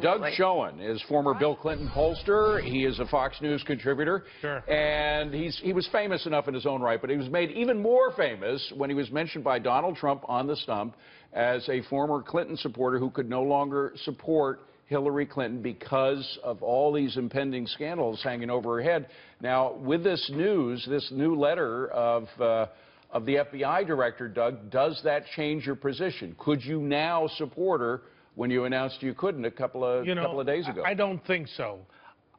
Doug Schoen is former Bill Clinton pollster. He is a Fox News contributor. Sure. And he was famous enough in his own right, but he was made even more famous when he was mentioned by Donald Trump on the stump as a former Clinton supporter who could no longer support Hillary Clinton because of all these impending scandals hanging over her head. Now, with this news, this new letter of the FBI director, Doug, does that change your position? Could you now support her when you announced you couldn't a couple of days ago? I don't think so.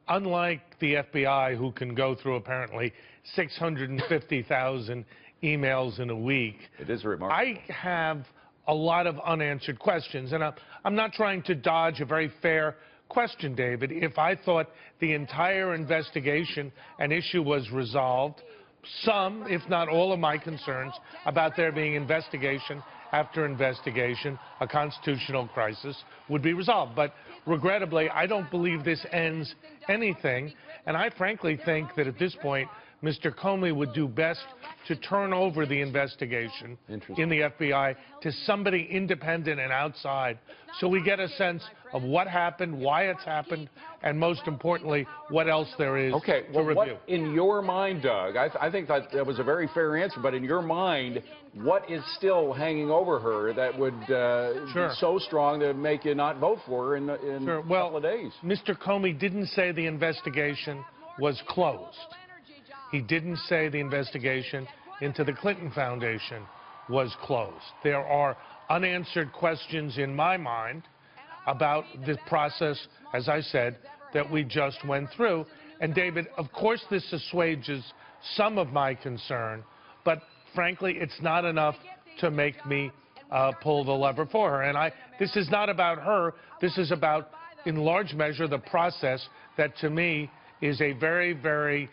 Unlike the FBI, who can go through apparently 650,000 emails in a week, it is remarkable. I have a lot of unanswered questions, and I'm not trying to dodge a very fair question, David. If I thought the entire investigation and issue was resolved, some, if not all of my concerns about there being investigation after investigation, a constitutional crisis, would be resolved. But regrettably, I don't believe this ends anything, and I frankly think that at this point, Mr. Comey would do best to turn over the investigation in the FBI to somebody independent and outside, so we get a sense of what happened, why it's happened, and most importantly, what else there is to review. What, in your mind, Doug, I think that was a very fair answer, but in your mind, what is still hanging over her that would be so strong that would make you not vote for her in a couple of days? Mr. Comey didn't say the investigation was closed. He didn't say the investigation into the Clinton Foundation was closed. There are unanswered questions in my mind about the process, as I said, that we just went through. And, David, of course this assuages some of my concern, but frankly, it's not enough to make me pull the lever for her. And this is not about her. This is about, in large measure, the process that, to me, is a very, very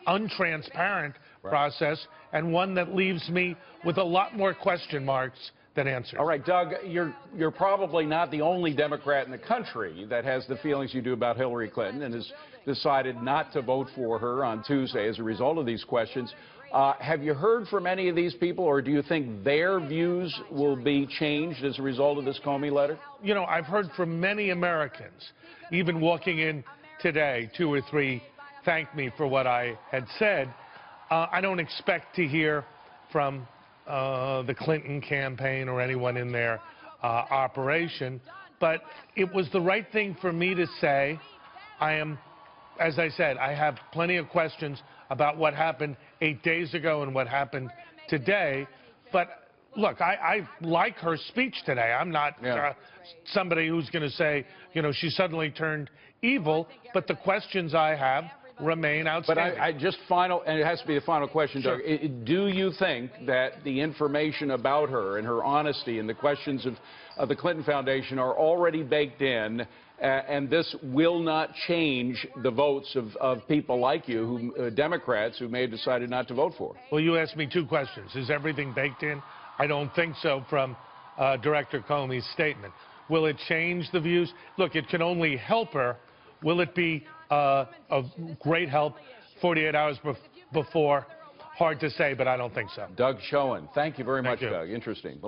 untransparent process, and one that leaves me with a lot more question marks than answers. All right, Doug, you're probably not the only Democrat in the country that has the feelings you do about Hillary Clinton and has decided not to vote for her on Tuesday as a result of these questions. Have you heard from any of these people, or do you think their views will be changed as a result of this Comey letter? You know, I've heard from many Americans, even walking in today, 2 or 3 thanked me for what I had said. I don't expect to hear from the Clinton campaign or anyone in their operation, but it was the right thing for me to say. As I said, I have plenty of questions about what happened 8 days ago and what happened today, but look, I like her speech today. I'm not somebody who's going to say, you know, she suddenly turned evil, but the questions I have remain outstanding. But and it has to be the final question, Doug. Do you think that the information about her and her honesty and the questions of the Clinton Foundation are already baked in, and this will not change the votes of people like you, Democrats, who may have decided not to vote for her? Well, you asked me 2 questions. Is everything baked in? I don't think so from Director Comey's statement. Will it change the views? Look, it can only help her. Will it be of great help 48 hours before? Hard to say, but I don't think so. Doug Schoen, thank you very much, Doug. Interesting.